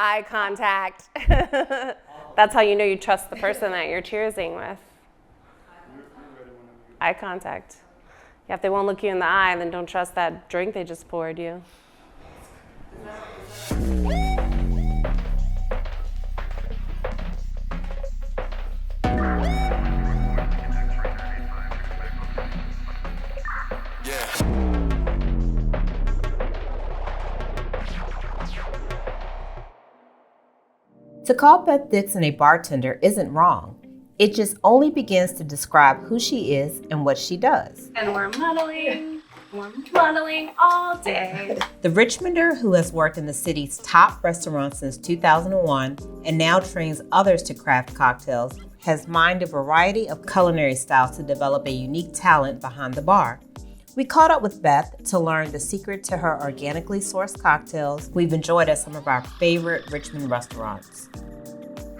Eye contact. That's how you know you trust the person that you're cheersing with. Eye contact. Yeah, if they won't look you in the eye, then don't trust that drink they just poured you. To call Beth Dixon a bartender isn't wrong. It just only begins to describe who she is and what she does. And we're muddling all day. The Richmonder, who has worked in the city's top restaurants since 2001 and now trains others to craft cocktails, has mined a variety of culinary styles to develop a unique talent behind the bar. We caught up with Beth to learn the secret to her organically sourced cocktails we've enjoyed at some of our favorite Richmond restaurants.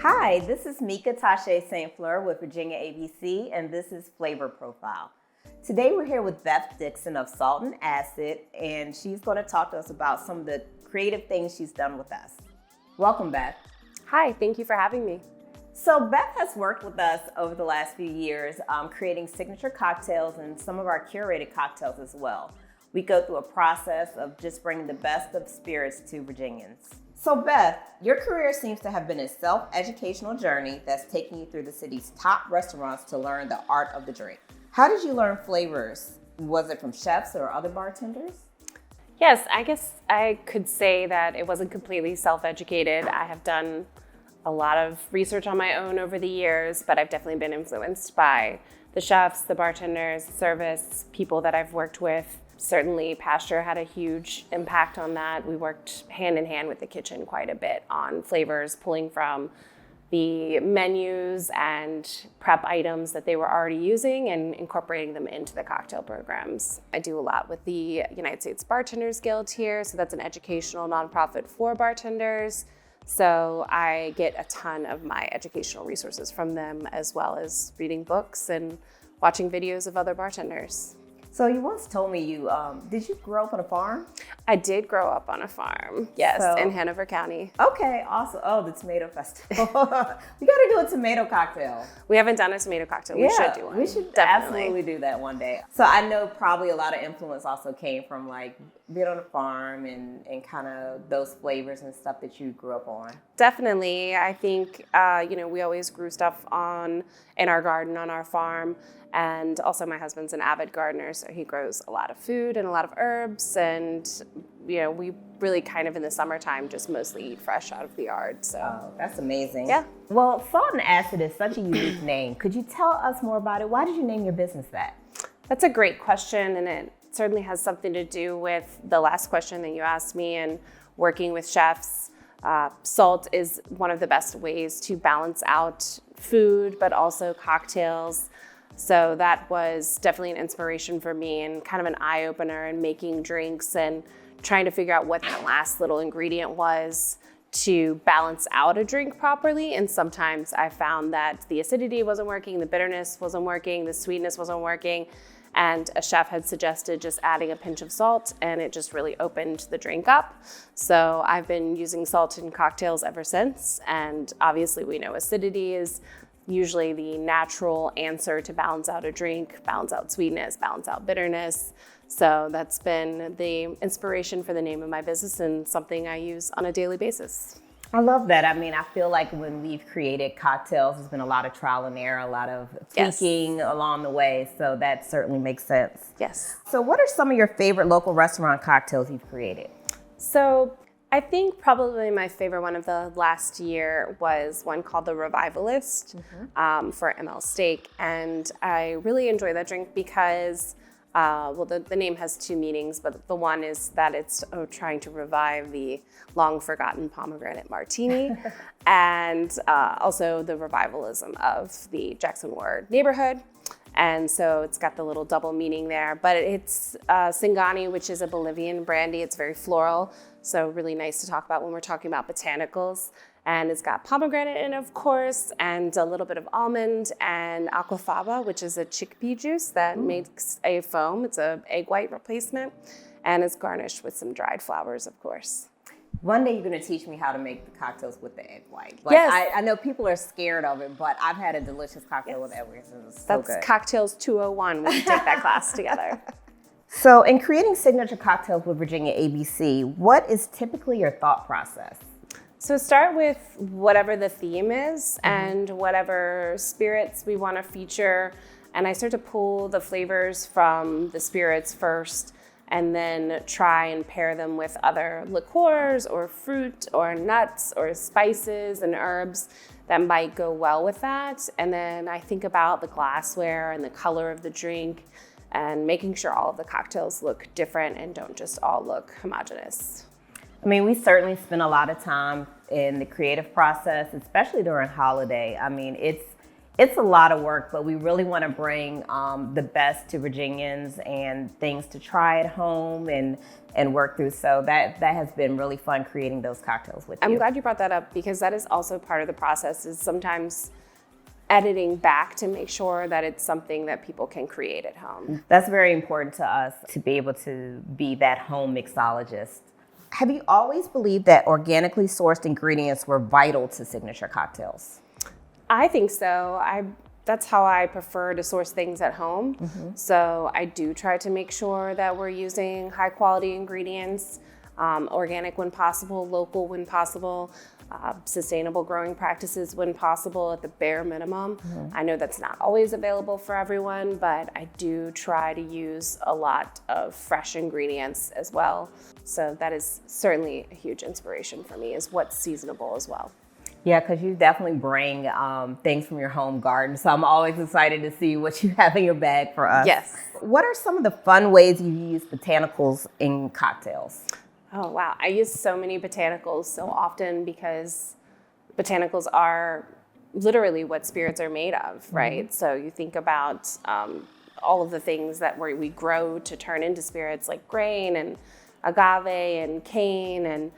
Hi, this is Mika Tache St. Fleur with Virginia ABC, and this is Flavor Profile. Today we're here with Beth Dixon of Salt and Acid, and she's going to talk to us about some of the creative things she's done with us. Welcome, Beth. Hi, thank you for having me. So Beth has worked with us over the last few years, creating signature cocktails and some of our curated cocktails as well. We go through a process of just bringing the best of spirits to Virginians. So Beth, your career seems to have been a self-educational journey that's taken you through the city's top restaurants to learn the art of the drink. How did you learn flavors? Was it from chefs or other bartenders? Yes, I guess I could say that it wasn't completely self-educated. I have done a lot of research on my own over the years, but I've definitely been influenced by the chefs, the bartenders, service, people that I've worked with. Certainly Pasture had a huge impact on that. We worked hand in hand with the kitchen quite a bit on flavors, pulling from the menus and prep items that they were already using and incorporating them into the cocktail programs. I do a lot with the United States Bartenders Guild here, so that's an educational nonprofit for bartenders. So I get a ton of my educational resources from them, as well as reading books and watching videos of other bartenders. So you once told me did you grow up on a farm? I did grow up on a farm, yes, in Hanover County. Okay, awesome. Oh, the tomato festival. We got to do a tomato cocktail. We haven't done a tomato cocktail. We should do one. We should definitely absolutely do that one day. So I know probably a lot of influence also came from like being on a farm and kind of those flavors and stuff that you grew up on. Definitely. I think, we always grew stuff in our garden on our farm. And also my husband's an avid gardener, so he grows a lot of food and a lot of herbs. And, we really kind of in the summertime just mostly eat fresh out of the yard. So that's amazing. Yeah. Well, Salt and Acid is such a unique name. Could you tell us more about it? Why did you name your business that? That's a great question, and it certainly has something to do with the last question that you asked me and working with chefs. Salt is one of the best ways to balance out food, but also cocktails. So that was definitely an inspiration for me and kind of an eye-opener in making drinks and trying to figure out what that last little ingredient was to balance out a drink properly. And sometimes I found that the acidity wasn't working, the bitterness wasn't working, the sweetness wasn't working. And a chef had suggested just adding a pinch of salt, and it just really opened the drink up. So I've been using salt in cocktails ever since. And obviously we know acidity is usually the natural answer to balance out a drink, balance out sweetness, balance out bitterness. So that's been the inspiration for the name of my business and something I use on a daily basis. I love that. I mean, I feel like when we've created cocktails, there's been a lot of trial and error, a lot of tweaking along the way. So that certainly makes sense. Yes. So what are some of your favorite local restaurant cocktails you've created? So I think probably my favorite one of the last year was one called the Revivalist for ML Steak. And I really enjoy that drink because, the name has two meanings, but the one is that it's trying to revive the long forgotten pomegranate martini and also the revivalism of the Jackson Ward neighborhood. And so it's got the little double meaning there, but it's Singani, which is a Bolivian brandy. It's very floral, so really nice to talk about when we're talking about botanicals. And it's got pomegranate in it, of course, and a little bit of almond and aquafaba, which is a chickpea juice that makes a foam. It's an egg white replacement, and it's garnished with some dried flowers, of course. One day you're going to teach me how to make the cocktails with the egg white. Yes. I know people are scared of it, but I've had a delicious cocktail with egg whites. It's so good. That's Cocktails 201. We can take that class together. So in creating signature cocktails with Virginia ABC, what is typically your thought process? So start with whatever the theme is and whatever spirits we want to feature. And I start to pull the flavors from the spirits first and then try and pair them with other liqueurs or fruit or nuts or spices and herbs that might go well with that. And then I think about the glassware and the color of the drink and making sure all of the cocktails look different and don't just all look homogeneous. I mean, we certainly spend a lot of time in the creative process, especially during holiday. I mean, it's a lot of work, but we really want to bring the best to Virginians and things to try at home and work through. So that has been really fun creating those cocktails with you. I'm glad you brought that up because that is also part of the process, is sometimes editing back to make sure that it's something that people can create at home. That's very important to us, to be able to be that home mixologist. Have you always believed that organically sourced ingredients were vital to signature cocktails? I think so. That's how I prefer to source things at home. So I do try to make sure that we're using high quality ingredients, organic when possible, local when possible, sustainable growing practices when possible at the bare minimum. I know that's not always available for everyone, but I do try to use a lot of fresh ingredients as well. So that is certainly a huge inspiration for me, is what's seasonable as well. Yeah, because you definitely bring things from your home garden. So I'm always excited to see what you have in your bag for us. Yes. What are some of the fun ways you use botanicals in cocktails? Oh, wow. I use so many botanicals so often because botanicals are literally what spirits are made of, right? So you think about all of the things that we grow to turn into spirits, like grain and agave and cane, and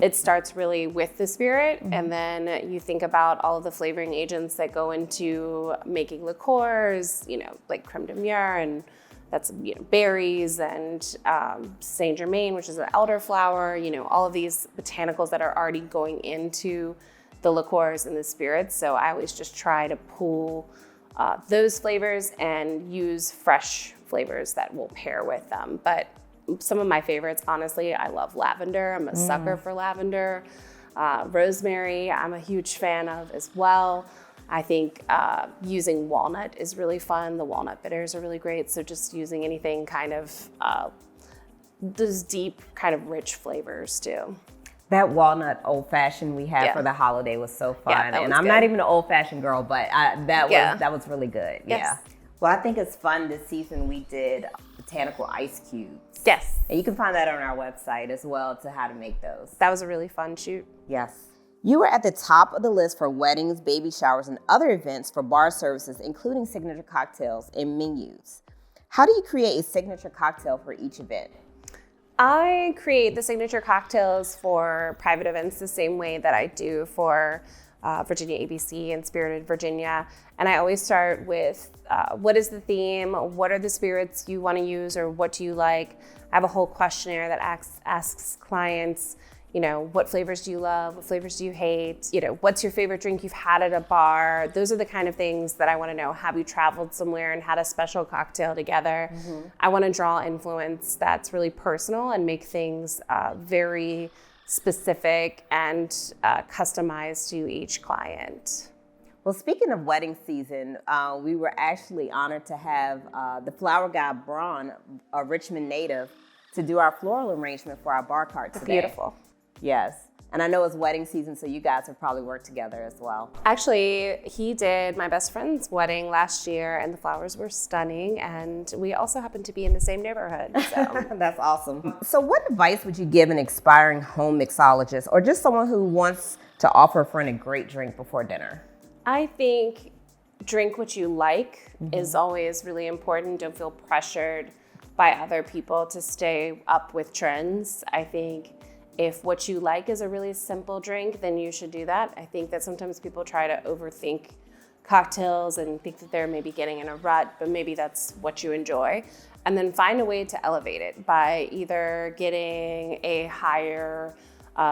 it starts really with the spirit. And then you think about all of the flavoring agents that go into making liqueurs, like creme de mure, and that's berries, and Saint Germain, which is an elderflower, all of these botanicals that are already going into the liqueurs and the spirits. So I always just try to pull those flavors and use fresh flavors that will pair with them. But some of my favorites, honestly, I love lavender. I'm a sucker for lavender. Rosemary, I'm a huge fan of as well. I think using walnut is really fun. The walnut bitters are really great. So just using anything kind of those deep, kind of rich flavors too. That walnut old fashioned we had for the holiday was so fun. Yeah, and I'm not even an old fashioned girl, but that was really good. Yes. Yeah. Well, I think it's fun this season. We did botanical ice cubes. Yes. And you can find that on our website as well, to how to make those. That was a really fun shoot. Yes. You were at the top of the list for weddings, baby showers, and other events for bar services, including signature cocktails and menus. How do you create a signature cocktail for each event? I create the signature cocktails for private events the same way that I do for Virginia ABC and Spirited Virginia. And I always start with what is the theme, what are the spirits you want to use, or what do you like? I have a whole questionnaire that asks clients, what flavors do you love? What flavors do you hate? What's your favorite drink you've had at a bar? Those are the kind of things that I want to know. Have you traveled somewhere and had a special cocktail together? I want to draw influence that's really personal and make things very specific and customized to each client. Well, speaking of wedding season, we were actually honored to have the flower guy, Braun, a Richmond native, to do our floral arrangement for our bar cart today. Beautiful. Yes. And I know it's wedding season, so you guys have probably worked together as well. Actually, he did my best friend's wedding last year, and the flowers were stunning, and we also happened to be in the same neighborhood. So. That's awesome. So what advice would you give an aspiring home mixologist, or just someone who wants to offer a friend a great drink before dinner? I think drink what you like is always really important. Don't feel pressured by other people to stay up with trends. I think if what you like is a really simple drink, then you should do that. I think that sometimes people try to overthink cocktails and think that they're maybe getting in a rut, but maybe that's what you enjoy. And then find a way to elevate it by either getting a higher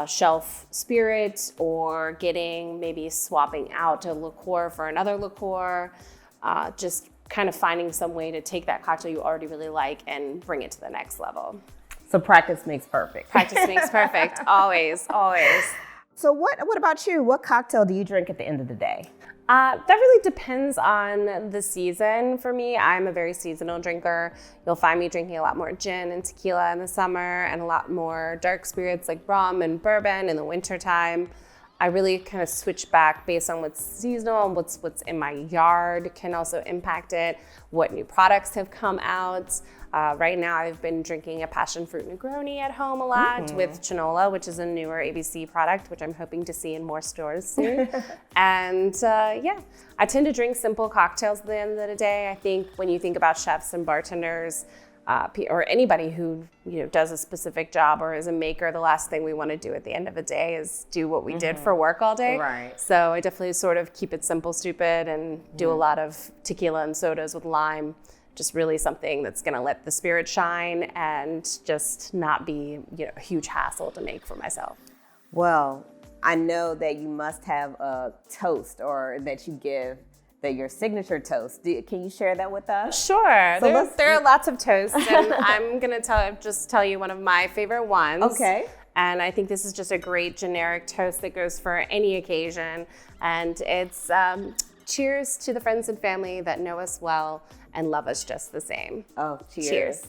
shelf spirit, or maybe swapping out a liqueur for another liqueur, just kind of finding some way to take that cocktail you already really like and bring it to the next level. So practice makes perfect. Practice makes perfect, always, always. So what about you? What cocktail do you drink at the end of the day? That really depends on the season for me. I'm a very seasonal drinker. You'll find me drinking a lot more gin and tequila in the summer and a lot more dark spirits like rum and bourbon in the wintertime. I really kind of switch back based on what's seasonal and what's in my yard can also impact it, what new products have come out. Right now I've been drinking a passion fruit Negroni at home a lot with Chinola, which is a newer ABC product, which I'm hoping to see in more stores soon. And I tend to drink simple cocktails at the end of the day. I think when you think about chefs and bartenders, or anybody who does a specific job or is a maker, the last thing we want to do at the end of the day is do what we did for work all day. Right. So I definitely sort of keep it simple, stupid, and do a lot of tequila and sodas with lime. Just really something that's going to let the spirit shine and just not be a huge hassle to make for myself. Well, I know that you must have a toast or that you give your signature toast. Can you share that with us? Sure. So there are lots of toasts, and I'm going to tell you one of my favorite ones. Okay. And I think this is just a great generic toast that goes for any occasion. And it's cheers to the friends and family that know us well and love us just the same. Oh, cheers. Cheers.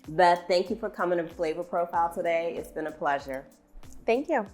Beth, thank you for coming to Flavor Profile today. It's been a pleasure. Thank you.